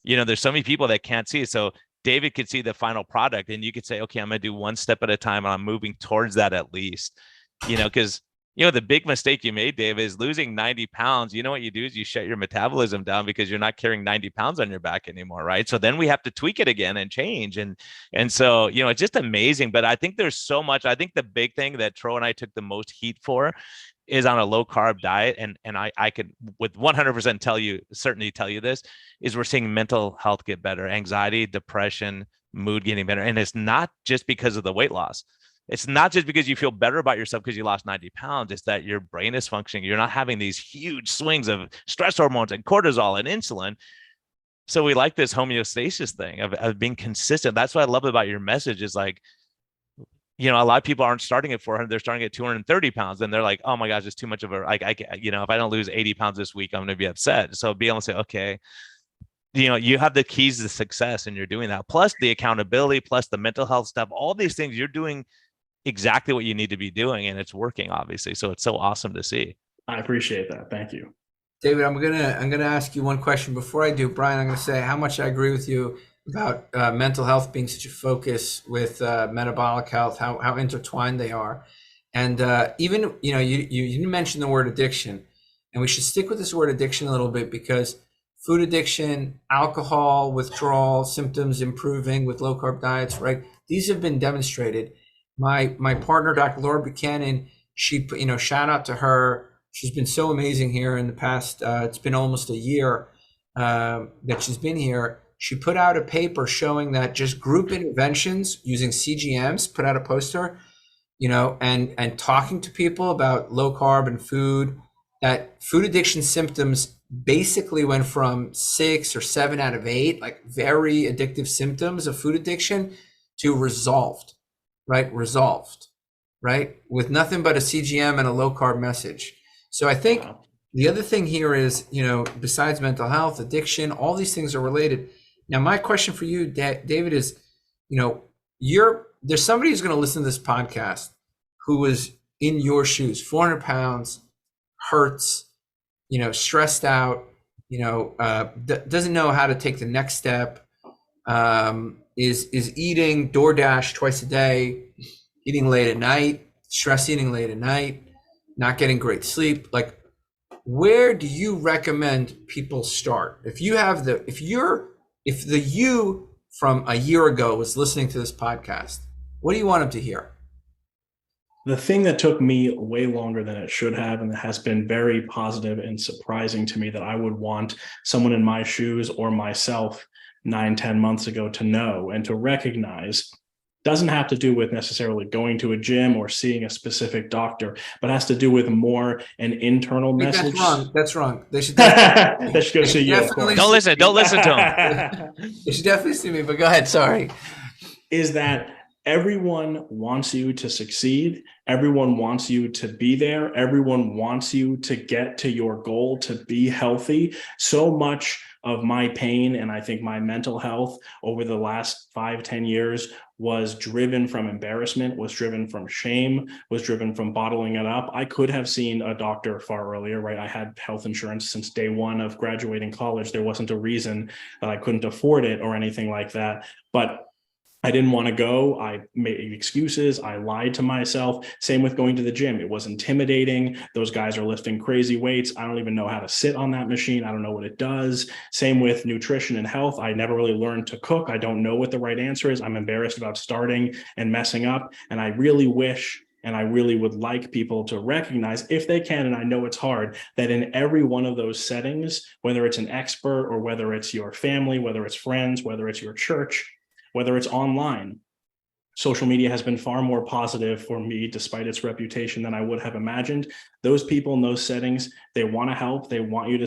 There's so many people that can't see. So David could see the final product, and you could say, okay, I'm going to do one step at a time, and I'm moving towards that at least, because the big mistake you made, Dave, is losing 90 pounds. What you do is you shut your metabolism down because you're not carrying 90 pounds on your back anymore, right? So then we have to tweak it again and change. And so, it's just amazing. But I think there's so much. I think the big thing that Tro and I took the most heat for is on a low carb diet. And I could with 100% certainty tell you this, is we're seeing mental health get better, anxiety, depression, mood getting better. And it's not just because of the weight loss. It's not just because you feel better about yourself because you lost 90 pounds. It's that your brain is functioning. You're not having these huge swings of stress hormones and cortisol and insulin. So we like this homeostasis thing of being consistent. That's what I love about your message is like, a lot of people aren't starting at 400. They're starting at 230 pounds. And they're like, oh my gosh, it's too much of a, if I don't lose 80 pounds this week, I'm going to be upset. So be able to say, okay, you have the keys to success and you're doing that. Plus the accountability, plus the mental health stuff, all these things you're doing exactly what you need to be doing, and it's working, obviously. So it's so awesome to see. I appreciate that. Thank you, David. I'm gonna ask you one question before I do. Brian, I'm gonna say how much I agree with you about mental health being such a focus with metabolic health, how intertwined they are, and even you didn't mention the word addiction, and we should stick with this word addiction a little bit because food addiction, alcohol withdrawal symptoms improving with low carb diets, right? These have been demonstrated. My partner, Dr. Laura Buchanan, she, shout out to her. She's been so amazing here in the past. It's been almost a year that she's been here. She put out a paper showing that just group interventions using CGMs, put out a poster, and talking to people about low carb and food, that food addiction symptoms basically went from 6 or 7 out of 8, like very addictive symptoms of food addiction, to resolved. Right? Resolved, right? With nothing but a CGM and a low carb message. So I think the other thing here is, besides mental health, addiction, all these things are related. Now, my question for you, David, is, there's somebody who's going to listen to this podcast who was in your shoes, 400 pounds, hurts, stressed out, doesn't know how to take the next step, is eating DoorDash twice a day, eating late at night, stress eating late at night, not getting great sleep. Like, where do you recommend people start? If the you from a year ago was listening to this podcast, what do you want them to hear? The thing that took me way longer than it should have, and has been very positive and surprising to me, that I would want someone in my shoes or myself 9, 10 months ago to know and to recognize, doesn't have to do with necessarily going to a gym or seeing a specific doctor, but has to do with more an internal Wait, message. That's wrong. They should They should go see you, of course. Don't listen to him. They should definitely see me, but go ahead. Sorry. Is that everyone wants you to succeed. Everyone wants you to be there. Everyone wants you to get to your goal, to be healthy. So much of my pain, and I think my mental health over the last 5, 10 years, was driven from embarrassment, was driven from shame, was driven from bottling it up. I could have seen a doctor far earlier, right? I had health insurance since day one of graduating college. There wasn't a reason that I couldn't afford it or anything like that. But I didn't want to go. I made excuses. I lied to myself. Same with going to the gym. It was intimidating. Those guys are lifting crazy weights. I don't even know how to sit on that machine. I don't know what it does. Same with nutrition and health. I never really learned to cook. I don't know what the right answer is. I'm embarrassed about starting and messing up. And I really wish, and I really would like people to recognize, if they can, and I know it's hard, that in every one of those settings, whether it's an expert or whether it's your family, whether it's friends, whether it's your church, whether it's online, social media has been far more positive for me, despite its reputation, than I would have imagined. Those people in those settings, they want to help. They want you to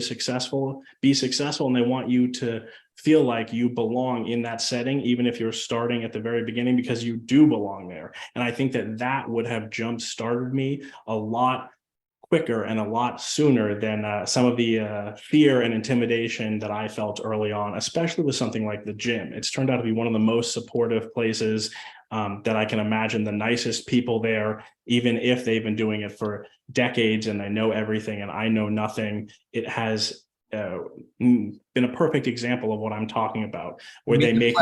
be successful, and they want you to feel like you belong in that setting, even if you're starting at the very beginning, because you do belong there. And I think that would have jump-started me a lot quicker and a lot sooner than some of the fear and intimidation that I felt early on, especially with something like the gym. It's turned out to be one of the most supportive places that I can imagine, the nicest people there, even if they've been doing it for decades and they know everything and I know nothing. It has been a perfect example of what I'm talking about, where they make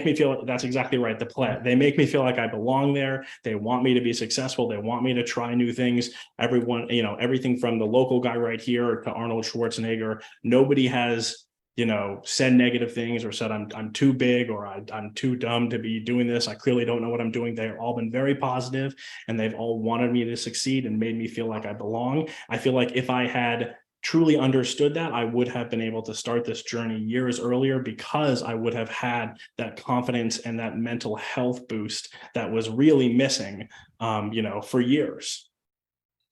me feel, that's exactly right, they make me feel like I belong there. They want me to be successful. They want me to try new things. Everyone, everything from the local guy right here to Arnold Schwarzenegger, nobody has said negative things or said I'm too big or I'm too dumb to be doing this. I clearly don't know what I'm doing. They've all been very positive, and they've all wanted me to succeed and made me feel like I belong. I feel like if I had truly understood that, I would have been able to start this journey years earlier, because I would have had that confidence and that mental health boost that was really missing, for years.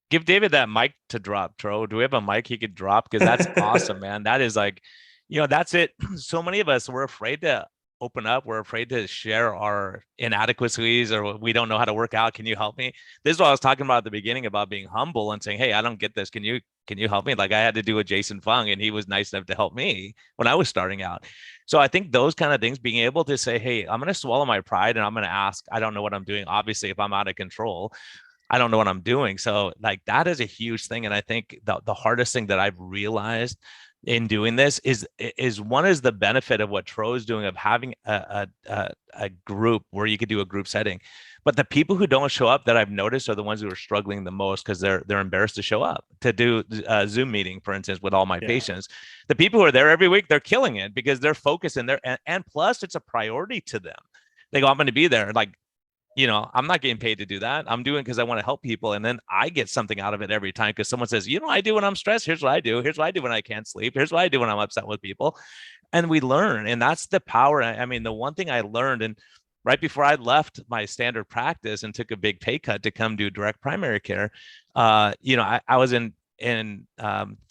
Give David that mic to drop, Tro. Do we have a mic he could drop? Because that's awesome, man. That is like, that's it. So many of us, we're afraid to open up. We're afraid to share our inadequacies, or we don't know how to work out. Can you help me? This is what I was talking about at the beginning, about being humble and saying, hey, I don't get this. Can you help me? Like I had to do with Jason Fung, and he was nice enough to help me when I was starting out. So I think those kind of things, being able to say, hey, I'm going to swallow my pride and I'm going to ask, I don't know what I'm doing. Obviously, if I'm out of control, I don't know what I'm doing. So like that is a huge thing. And I think the hardest thing that I've realized in doing this is the benefit of what Tro is doing, of having a group where you could do a group setting. But the people who don't show up that I've noticed are the ones who are struggling the most, because they're embarrassed to show up to do a Zoom meeting, for instance, with all my patients. The people who are there every week, they're killing it because they're focused in there. And plus it's a priority to them. They go, I'm going to be there. Like, I'm not getting paid to do that. I'm doing it because I want to help people. And then I get something out of it every time, because someone says, I do when I'm stressed. Here's what I do. Here's what I do when I can't sleep. Here's what I do when I'm upset with people. And we learn. And that's the power. I mean, the one thing I learned, and right before I left my standard practice and took a big pay cut to come do direct primary care, I was in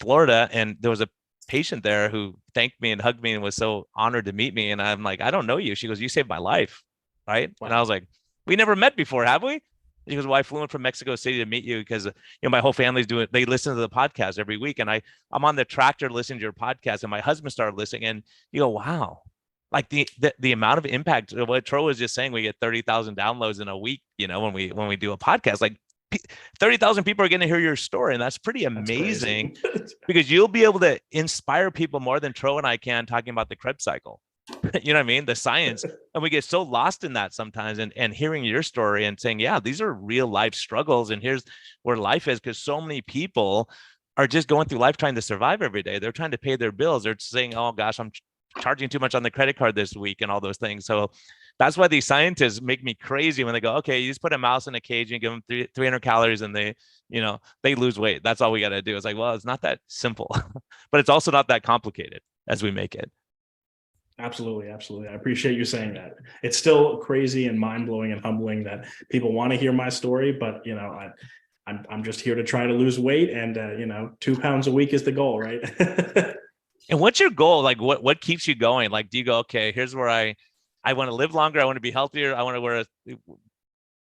Florida, and there was a patient there who thanked me and hugged me and was so honored to meet me. And I'm like, I don't know you. She goes, you saved my life. Right. Wow. And I was like, we never met before, have we? He goes, well, I flew in from Mexico City to meet you because, my whole family's doing, they listen to the podcast every week. And I'm on the tractor listening to your podcast, and my husband started listening, and you go, wow. Like the amount of impact, what Tro was just saying, we get 30,000 downloads in a week, when we do a podcast, like 30,000 people are going to hear your story. And that's pretty amazing because you'll be able to inspire people more than Tro and I can talking about the Krebs cycle. You know what I mean? The science. And we get so lost in that sometimes, and hearing your story and saying, yeah, these are real life struggles. And here's where life is, because so many people are just going through life trying to survive every day. They're trying to pay their bills. They're saying, oh gosh, I'm charging too much on the credit card this week and all those things. So That's why these scientists make me crazy when they go, okay, you just put a mouse in a cage and give them 300 calories and they, they lose weight. That's all we got to do. It's like, well, it's not that simple, but it's also not that complicated as we make it. Absolutely. Absolutely. I appreciate you saying that. It's still crazy and mind blowing and humbling that people want to hear my story, but I'm just here to try to lose weight, and 2 pounds a week is the goal, right? And what's your goal? Like what keeps you going? Like, do you go, okay, here's where I want to live longer. I want to be healthier. I want to wear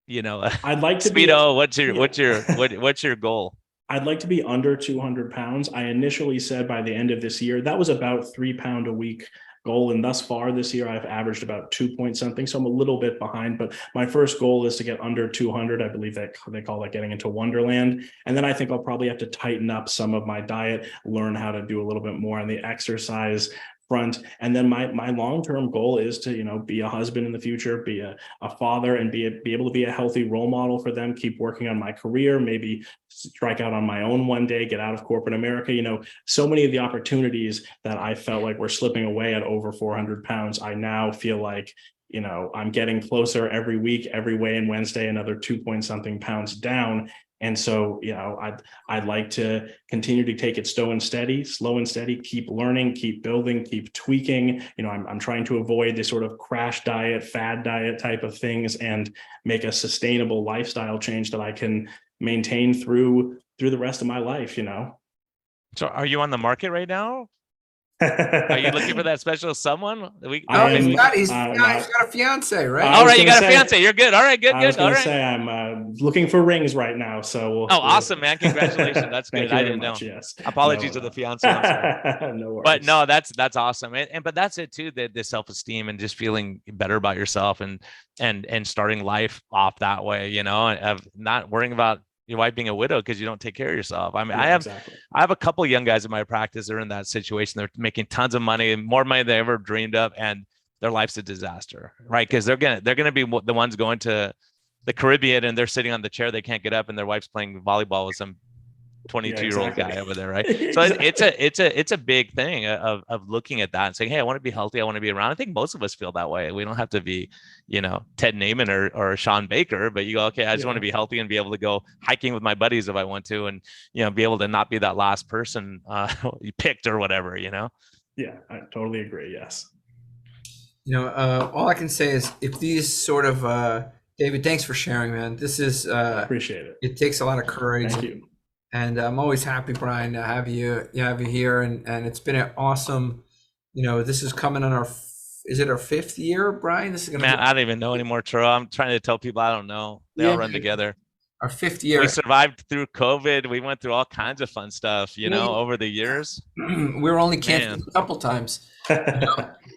I'd like to Speedo. What's your goal? I'd like to be under 200 pounds. I initially said by the end of this year, that was about 3 pound a week goal. And thus far this year, I've averaged about 2 point something. So I'm a little bit behind, but my first goal is to get under 200. I believe that they call that getting into Wonderland. And then I think I'll probably have to tighten up some of my diet, learn how to do a little bit more on the exercise front. And then my long-term goal is to, be a husband in the future, be a father, and be able to be a healthy role model for them, keep working on my career, maybe strike out on my own one day, get out of corporate America. So many of the opportunities that I felt like were slipping away at over 400 pounds, I now feel like, I'm getting closer every week, every weigh-in Wednesday, another 2 point something pounds down. And so, I'd like to continue to take it slow and steady, keep learning, keep building, keep tweaking. I'm trying to avoid this sort of crash diet, fad diet type of things, and make a sustainable lifestyle change that I can maintain through the rest of my life, So are you on the market right now? Are you looking for that special someone? He's got a fiance, right? All right, you got a fiance. You're good. All right, good. I was All going to right. say I'm looking for rings right now. So awesome, man! Congratulations. That's good. I didn't know. Yes. Apologies to the fiance. No worries. But no, that's awesome. But that's it too. The self-esteem and just feeling better about yourself and starting life off that way. Of not worrying about your wife being a widow because you don't take care of yourself. I mean, I have a couple of young guys in my practice that are in that situation. They're making tons of money, more money than they ever dreamed of, and their life's a disaster, right? Because they're gonna be the ones going to the Caribbean and they're sitting on the chair, they can't get up, and their wife's playing volleyball with some 22-year-old guy over there, right? So it's a big thing of looking at that and saying, hey, I want to be healthy, I want to be around. I think most of us feel that way. We don't have to be, Ted Naiman or Sean Baker, but you go, okay, I just want to be healthy and be able to go hiking with my buddies if I want to, and be able to not be that last person you picked or whatever, Yeah, I totally agree. Yes. All I can say is if these sort of David, thanks for sharing, man. This is appreciate it. It takes a lot of courage. Thank you. And I'm always happy, Brian, to have you here. And it's been an awesome, this is coming on is it our 5th year, Brian? This is going to I don't even know anymore, Turo. I'm trying to tell people I don't know. They all run together. Our 5th year. We survived through COVID. We went through all kinds of fun stuff, over the years. We were only canceled a couple times.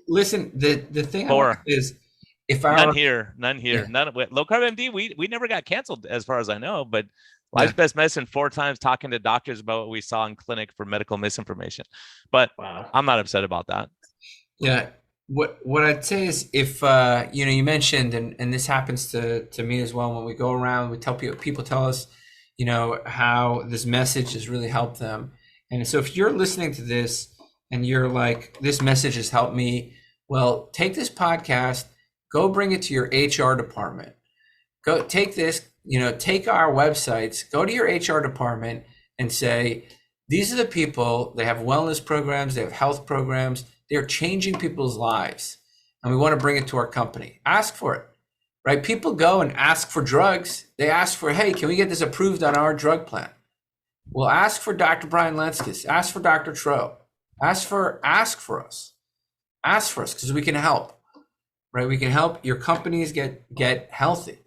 Listen, the thing is, if none here, none low carb MD, we never got canceled as far as I know, but Life's Best Medicine 4 times talking to doctors about what we saw in clinic for medical misinformation. But I'm not upset about that. Yeah. What I'd say is if, you mentioned, and this happens to me as well, when we go around, we tell people tell us, how this message has really helped them. And so if you're listening to this and you're like, this message has helped me, well, take this podcast, go bring it to your HR department. Go take this, take our websites, go to your HR department and say, these are the people, they have wellness programs, they have health programs, they're changing people's lives. And we want to bring it to our company. Ask for it, right? People go and ask for drugs. They ask for, hey, can we get this approved on our drug plan? Well, ask for Dr. Brian Lenskis, ask for Dr. Tro, ask for us because we can help, right? We can help your companies get healthy.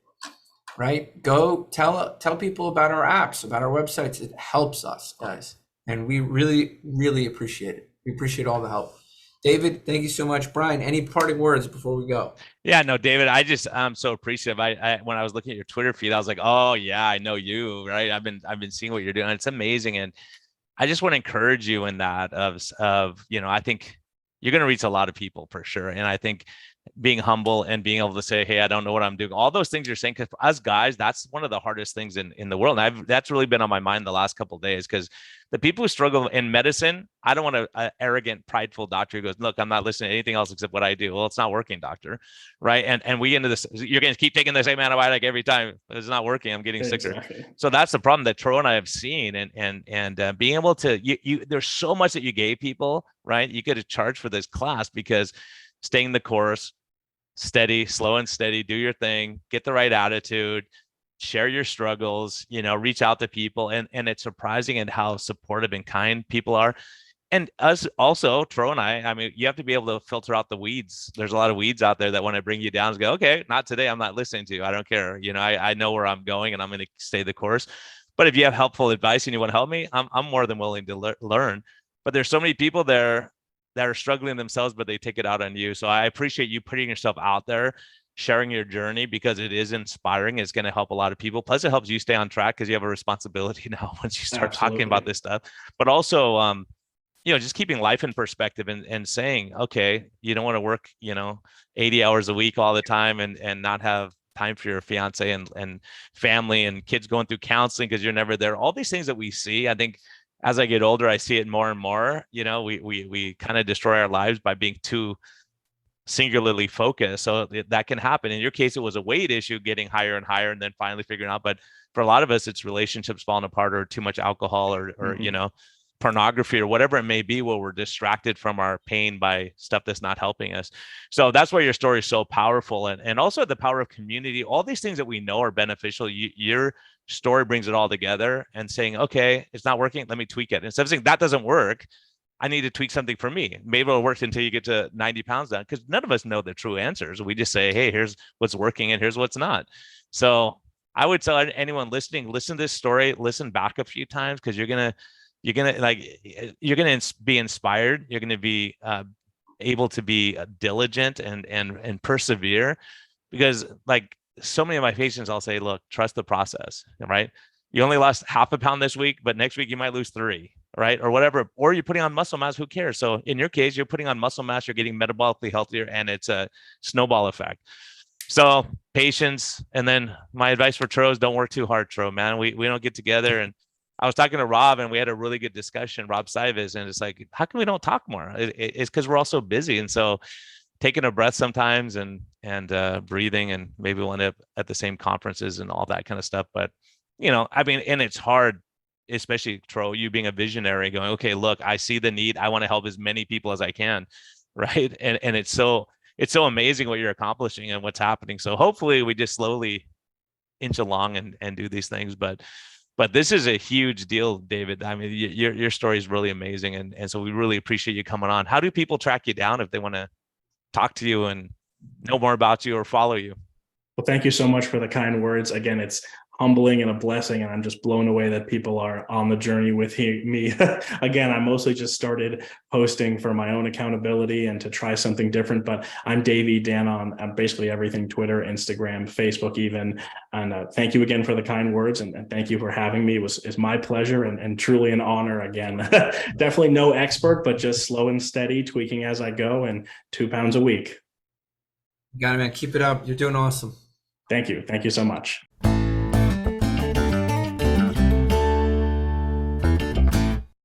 Right? Go tell people about our apps, about our websites. It helps us, guys. And we really, really appreciate it. We appreciate all the help. David, thank you so much. Brian, any parting words before we go? Yeah, no, David, I'm so appreciative. I when I was looking at your Twitter feed, I was like, oh yeah, I know you, right? I've been seeing what you're doing. It's amazing. And I just want to encourage you in that of I think you're going to reach a lot of people for sure. And I think being humble and being able to say, hey, I don't know what I'm doing. All those things you're saying, because for us guys, that's one of the hardest things in the world. And that's really been on my mind the last couple of days, because the people who struggle in medicine, I don't want an arrogant, prideful doctor who goes, look, I'm not listening to anything else except what I do. Well, it's not working, doctor. Right. And we get into this, you're going to keep taking the same antibiotic every time. It's not working. I'm getting sicker. Exactly. So that's the problem that Tro and I have seen. And being able to, there's so much that you gave people, right? You get to charge for this class because staying the course, steady, slow and steady, do your thing, get the right attitude, share your struggles, reach out to people. And it's surprising at how supportive and kind people are. And us also, Tro and I mean, you have to be able to filter out the weeds. There's a lot of weeds out there that want to bring you down and go, okay, not today. I'm not listening to you. I don't care. I know where I'm going and I'm going to stay the course. But if you have helpful advice and you want to help me, I'm more than willing to learn. But there's so many people there that are struggling themselves, but they take it out on you. So I appreciate you putting yourself out there, sharing your journey, because it is inspiring. It's going to help a lot of people. Plus it helps you stay on track because you have a responsibility now once you start talking about this stuff. But also, just keeping life in perspective and saying, okay, you don't want to work, 80 hours a week all the time and not have time for your fiance and family and kids going through counseling because you're never there. All these things that we see, I think, as I get older, I see it more and more. We kind of destroy our lives by being too singularly focused. So that can happen. In your case, it was a weight issue, getting higher and higher, and then finally figuring out. But for a lot of us, it's relationships falling apart, or too much alcohol, or pornography, or whatever it may be, where we're distracted from our pain by stuff that's not helping us. So that's why your story is so powerful. And also the power of community, all these things that we know are beneficial. Your story brings it all together and saying, okay, it's not working, let me tweak it. Instead of saying that doesn't work, I need to tweak something for me. Maybe it'll work until you get to 90 pounds down, because none of us know the true answers. We just say, hey, here's what's working and here's what's not. So I would tell anyone listening, listen to this story, listen back a few times, because you're gonna be inspired. You're gonna be able to be diligent and persevere, because so many of my patients, I'll say, look, trust the process, right? You only lost half a pound this week, but next week you might lose 3, right? Or whatever, or you're putting on muscle mass, who cares? So in your case, you're putting on muscle mass, you're getting metabolically healthier, and it's a snowball effect. So patience. And then my advice for Tro is don't work too hard, Tro, man. We don't get together. And I was talking to Rob and we had a really good discussion, Rob Sivis, and it's like, how can we don't talk more? It's because we're all so busy. And so taking a breath sometimes and breathing, and maybe we'll end up at the same conferences and all that kind of stuff. But, and it's hard, especially Tro, you being a visionary, going, okay, look, I see the need. I want to help as many people as I can. Right. And it's so amazing what you're accomplishing and what's happening. So hopefully we just slowly inch along and do these things. But this is a huge deal, David. I mean, your story is really amazing. And so we really appreciate you coming on. How do people track you down if they want to talk to you and know more about you or follow you? Well, thank you so much for the kind words. Again, it's humbling and a blessing, and I'm just blown away that people are on the journey with me. Again, I mostly just started posting for my own accountability and to try something different, but I'm Davey Danna on basically everything: Twitter, Instagram, Facebook even. And thank you again for the kind words, and thank you for having me. It's my pleasure and truly an honor again. Definitely no expert, but just slow and steady, tweaking as I go, and 2 pounds a week. You got it, man. Keep it up. You're doing awesome. Thank you. Thank you so much.